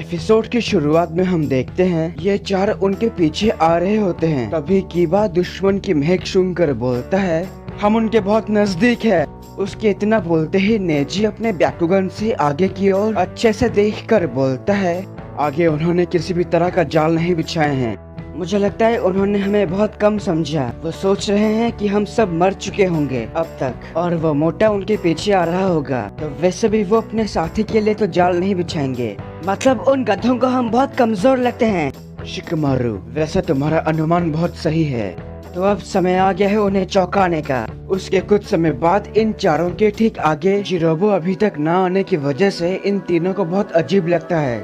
Episode की शुरुआत में हम देखते हैं ये चार उनके पीछे आ रहे होते हैं। तभी कीबा दुश्मन की महक सुनकर बोलता है, हम उनके बहुत नजदीक है। उसके इतना बोलते ही नेजी अपने बैकुगन से आगे की ओर अच्छे से देखकर बोलता है, आगे उन्होंने किसी भी तरह का जाल नहीं बिछाए हैं। मुझे लगता है उन्होंने हमें बहुत कम समझा। वो सोच रहे हैं कि हम सब मर चुके होंगे अब तक और वो मोटा उनके पीछे आ रहा होगा। तो वैसे भी वो अपने साथी के लिए तो जाल नहीं बिछाएंगे। मतलब उन गधों को हम बहुत कमजोर लगते हैं। शिकमारू, वैसे तुम्हारा अनुमान बहुत सही है। तो अब समय आ गया है उन्हें चौंकाने का। उसके कुछ समय बाद इन चारों के ठीक आगे जिरोबो अभी तक न आने की वजह से इन तीनों को बहुत अजीब लगता है।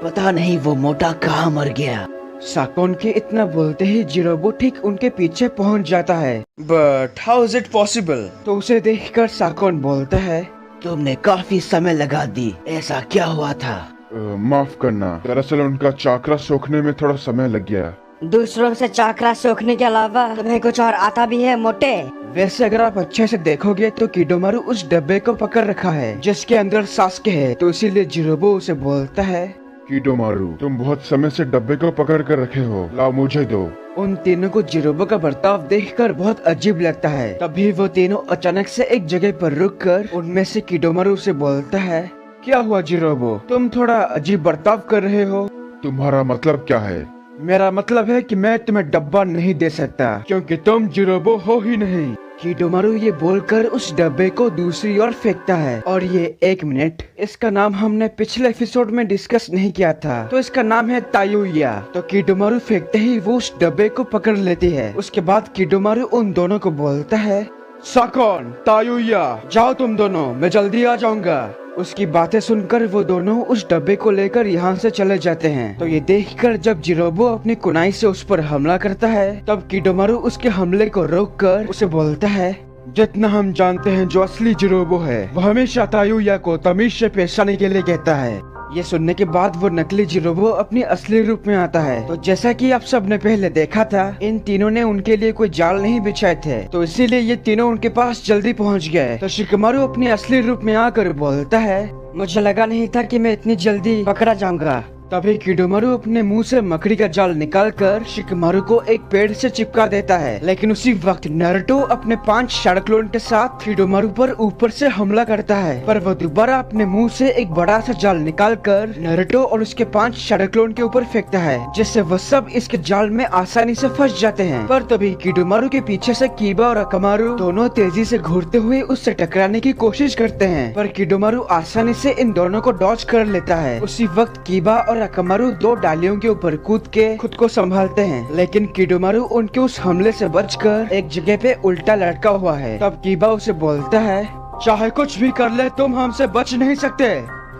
पता नहीं वो मोटा कहाँ मर गया। साकोन के इतना बोलते ही जिरोबो ठीक उनके पीछे पहुंच जाता है। But how is it possible? तो उसे देखकर साकोन बोलता है, तुमने काफी समय लगा दी, ऐसा क्या हुआ था? माफ करना, दरअसल उनका चाकरा सोखने में थोड़ा समय लग गया। दूसरों से चाकरा सोखने के अलावा तुम्हें कुछ और आता भी है मोटे? वैसे अगर आप अच्छे से देखोगे तो किडोमारू उस डब्बे को पकड़ रखा है जिसके अंदर सास्के है। तो इसीलिए जिरोबो उसे बोलता है, कीडोमारू, तुम बहुत समय से डब्बे को पकड़ कर रखे हो, लाओ मुझे दो। उन तीनों को जिरोबो का बर्ताव देखकर बहुत अजीब लगता है। तभी वो तीनों अचानक से एक जगह पर रुककर उनमें से किडोमारू से बोलता है, क्या हुआ जिरोबो, तुम थोड़ा अजीब बर्ताव कर रहे हो। तुम्हारा मतलब क्या है? मेरा मतलब है कि मैं तुम्हें डब्बा नहीं दे सकता क्योंकि तुम जिरोबो हो ही नहीं। किडोमारू ये बोलकर उस डब्बे को दूसरी ओर फेंकता है। और ये 1 मिनट, इसका नाम हमने पिछले एपिसोड में डिस्कस नहीं किया था, तो इसका नाम है तायुया। तो किडोमारू फेंकते ही वो उस डब्बे को पकड़ लेती है। उसके बाद किडोमारू उन दोनों को बोलता है, साकोन, तायुया, जाओ तुम दोनों, मैं जल्दी आ जाऊंगा। उसकी बातें सुनकर वो दोनों उस डब्बे को लेकर यहाँ से चले जाते हैं। तो ये देखकर जब जिरोबो अपनी कुनाई से उस पर हमला करता है, तब किडोमारू उसके हमले को रोककर उसे बोलता है, जितना हम जानते हैं जो असली जिरोबो है वो हमेशा तायुया को तमीज से पेश आने के लिए कहता है। ये सुनने के बाद वो नकली जिरोबो अपनी असली रूप में आता है। तो जैसा कि आप सब ने पहले देखा था, इन तीनों ने उनके लिए कोई जाल नहीं बिछाए थे, तो इसीलिए ये तीनों उनके पास जल्दी पहुंच गए। तो शिकमारू अपनी असली रूप में आकर बोलता है, मुझे लगा नहीं था कि मैं इतनी जल्दी पकड़ा जाऊंगा। तभी किडोमारू अपने मुंह से मकड़ी का जाल निकालकर शिकमारू को एक पेड़ से चिपका देता है। लेकिन उसी वक्त नारुतो अपने 5 शैडो क्लोन के साथ किडोमारू पर ऊपर से हमला करता है, पर वो दोबारा अपने मुंह से एक बड़ा सा जाल निकालकर नारुतो और उसके 5 शैडो क्लोन के ऊपर फेंकता है, जिससे वो सब इसके जाल में आसानी से फंस जाते हैं। पर तभी किडोमारू के पीछे से कीबा और अकामारू दोनों तेजी से घूरते हुए उससे टकराने की कोशिश करते हैं, पर किडोमारू आसानी से इन दोनों को डॉज कर लेता है। उसी वक्त कीबा और अकामारू 2 डालियों के ऊपर कूद के खुद को संभालते हैं, लेकिन किडोमारू उनके उस हमले से बचकर एक जगह पे उल्टा लटका हुआ है। तब कीबा उसे बोलता है, चाहे कुछ भी कर ले तुम हमसे बच नहीं सकते।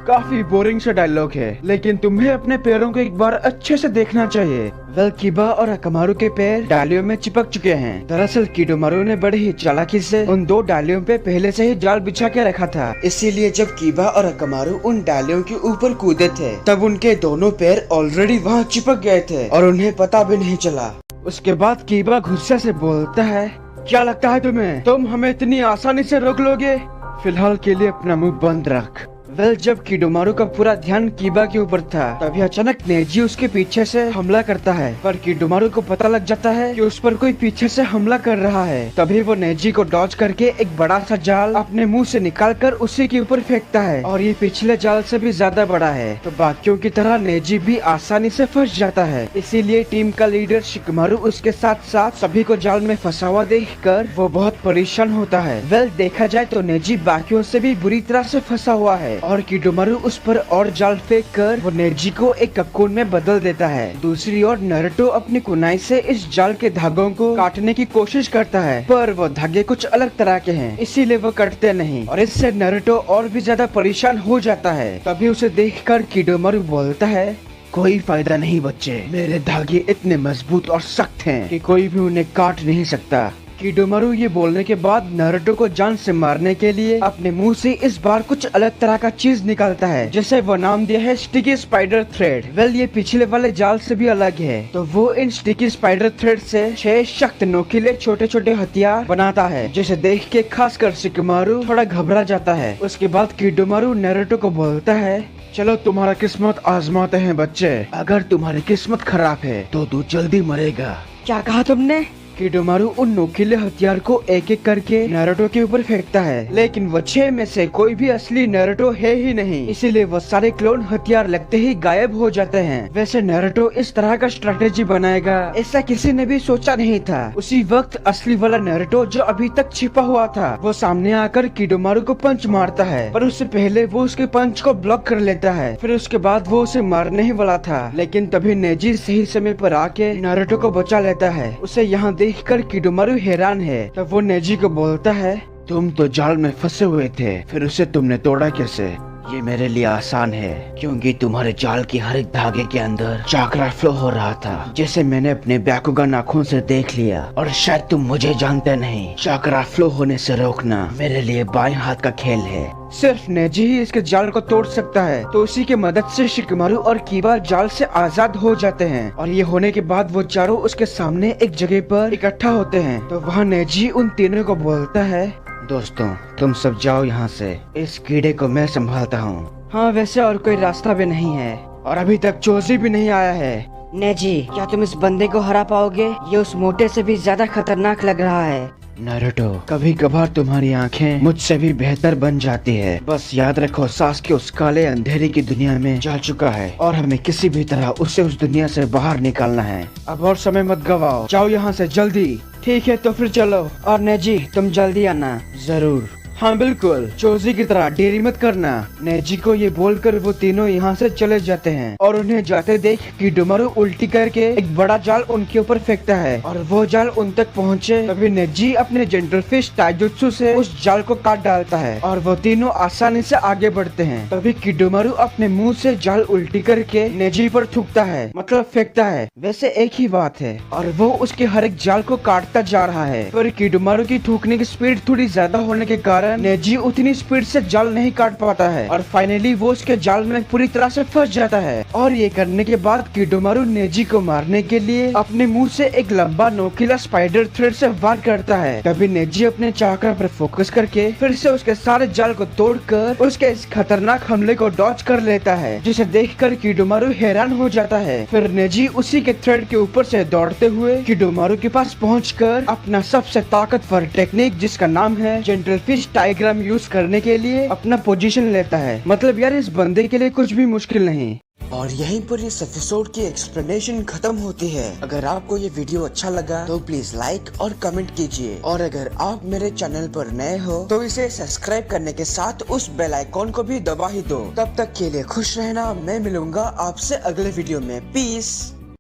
काफी बोरिंग सा डायलॉग है, लेकिन तुम्हें अपने पैरों को एक बार अच्छे से देखना चाहिए। वेल, कीबा और अकामारू के पैर डालियों में चिपक चुके हैं। दरअसल किडोमारू ने बड़ी ही चालाकी से उन 2 डालियों पे पहले से ही जाल बिछा के रखा था। इसीलिए जब कीबा और अकामारू उन डालियों के ऊपर कूदे थे, तब उनके दोनों पैर ऑलरेडी वहाँ चिपक गए थे और उन्हें पता भी नहीं चला। उसके बाद कीबा गुस्से से बोलता है, क्या लगता है तुम्हें, तुम हमें इतनी आसानी से रोक लोगे? फिलहाल के लिए अपना मुंह बंद रख। वेल, जब किडोमारू का पूरा ध्यान कीबा के ऊपर था, तभी अचानक नेजी उसके पीछे से हमला करता है। पर किडोमारू को पता लग जाता है कि उस पर कोई पीछे से हमला कर रहा है। तभी वो नेजी को डॉज करके एक बड़ा सा जाल अपने मुंह से निकालकर उसी के ऊपर फेंकता है, और ये पिछले जाल से भी ज्यादा बड़ा है। तो बाकियों की तरह नेजी भी आसानी से फंस जाता है। इसीलिए टीम का लीडर शिकमारू उसके साथ साथ सभी को जाल में फंसा हुआ देखकर वो बहुत परेशान होता है। वेल, देखा जाए तो नेजी बाकियों से भी बुरी तरह से फंसा हुआ है, और किडोमारू उस पर और जाल फेंक कर वो नेजी को एक ककोन में बदल देता है। दूसरी ओर नारुतो अपनी कुनाई से इस जाल के धागों को काटने की कोशिश करता है, पर वो धागे कुछ अलग तरह के हैं, इसीलिए वो कटते नहीं, और इससे नारुतो और भी ज्यादा परेशान हो जाता है। तभी उसे देखकर किडोमारू बोलता है, कोई फायदा नहीं बच्चे, मेरे धागे इतने मजबूत और सख्त हैं कि कोई भी उन्हें काट नहीं सकता। किडोमारू ये बोलने के बाद नारुतो को जान से मारने के लिए अपने मुंह से इस बार कुछ अलग तरह का चीज निकालता है, जिसे वो नाम दिया है स्टिकी स्पाइडर थ्रेड। वेल, ये पिछले वाले जाल से भी अलग है। तो वो इन स्टिकी स्पाइडर थ्रेड से 6 सख्त नोकीले छोटे छोटे हथियार बनाता है, जिसे देख के खासकर शिकमारू थोड़ा घबरा जाता है। उसके बाद किडोमारू नारुतो को बोलता है, चलो तुम्हारा किस्मत आजमाते हैं बच्चे। अगर तुम्हारी किस्मत खराब है तो तू जल्दी मरेगा। क्या कहा तुमने? किडोमारू उन नोकीले हथियार को एक एक करके नारुतो के ऊपर फेंकता है, लेकिन वो 6 में से कोई भी असली नारुतो है ही नहीं, इसीलिए वो सारे क्लोन हथियार लगते ही गायब हो जाते हैं। वैसे नारुतो इस तरह का स्ट्रेटेजी बनाएगा ऐसा किसी ने भी सोचा नहीं था। उसी वक्त असली वाला नारुतो जो अभी तक छिपा हुआ था वो सामने आकर किडोमारू को पंच मारता है, पर उससे पहले वो उसके पंच को ब्लॉक कर लेता है। फिर उसके बाद वो उसे मारने ही वाला था, लेकिन तभी नेजी सही समय पर आके नारुतो को बचा लेता है। उसे यहाँ देखकर किडोमारू हैरान है। तब वो नेजी को बोलता है, तुम तो जाल में फंसे हुए थे, फिर उसे तुमने तोड़ा कैसे? ये मेरे लिए आसान है, क्योंकि तुम्हारे जाल की हर एक धागे के अंदर चाकरा फ्लो हो रहा था, जैसे मैंने अपने बैकुगन आँखों से देख लिया। और शायद तुम मुझे जानते नहीं, चाकरा फ्लो होने से रोकना मेरे लिए बाएं हाथ का खेल है। सिर्फ नेजी ही इसके जाल को तोड़ सकता है, तो उसी की मदद से शिकमारू और कीबा जाल से आजाद हो जाते हैं। और ये होने के बाद वो चारों उसके सामने एक जगह पर इकट्ठा होते हैं। तो वहाँ नेजी उन तीनों को बोलता है, दोस्तों तुम सब जाओ यहाँ से, इस कीड़े को मैं संभालता हूँ। हाँ, वैसे और कोई रास्ता भी नहीं है, और अभी तक चोजी भी नहीं आया है। नेजी, क्या तुम इस बंदे को हरा पाओगे? ये उस मोटे से भी ज्यादा खतरनाक लग रहा है। नारुतो, कभी कभार तुम्हारी आंखें मुझसे भी बेहतर बन जाती है। बस याद रखो, सास्के उस काले अंधेरे की दुनिया में जा चुका है और हमें किसी भी तरह उसे उस दुनिया से बाहर निकालना है। अब और समय मत गवाओ, जाओ यहाँ से जल्दी। ठीक है, तो फिर चलो। और नेजी, तुम जल्दी आना। जरूर। हाँ बिल्कुल, चोजी की तरह देरी मत करना। नेजी को ये बोलकर वो तीनों यहाँ से चले जाते हैं और उन्हें जाते देख किडोमारू उल्टी करके एक बड़ा जाल उनके ऊपर फेंकता है और वो जाल उन तक पहुँचे तभी नेजी अपने जेंटल फिश ताइजुत्सु से उस जाल को काट डालता है और वो तीनों आसानी से आगे बढ़ते हैं। तभी किडोमारू अपने मुंह से जाल उल्टी करके नेजी पर थूकता है, मतलब फेंकता है। वैसे एक ही बात है, और वो उसके हर एक जाल को काटता जा रहा है। पर किडोमारू की थूकने की स्पीड थोड़ी ज्यादा होने के कारण नेजी उतनी स्पीड से जाल नहीं काट पाता है और फाइनली वो उसके जाल में पूरी तरह से फंस जाता है। और ये करने के बाद किडोमारू नेजी को मारने के लिए अपने मुंह से एक लंबा नोकीला स्पाइडर थ्रेड से वार करता है। तभी नेजी अपने चाकरा पर फोकस करके फिर से उसके सारे जाल को तोड़कर उसके इस खतरनाक हमले को डॉच कर लेता है, जिसे देखकर किडोमारू हैरान हो जाता है। फिर नेजी उसी के थ्रेड के ऊपर से दौड़ते हुए किडोमारू के पास पहुंचकर अपना सबसे ताकतवर टेक्निक, जिसका नाम है जेंटल फिश डायग्राम, यूज करने के लिए अपना पोजीशन लेता है। मतलब यार, इस बंदे के लिए कुछ भी मुश्किल नहीं। और यहीं पर इस एपिसोड की एक्सप्लेनेशन खत्म होती है। अगर आपको ये वीडियो अच्छा लगा तो प्लीज लाइक और कमेंट कीजिए, और अगर आप मेरे चैनल पर नए हो तो इसे सब्सक्राइब करने के साथ उस बेल आइकॉन को भी दबा ही दो। तब तक के लिए खुश रहना। मैं मिलूंगा आपसे अगले वीडियो में। पीस।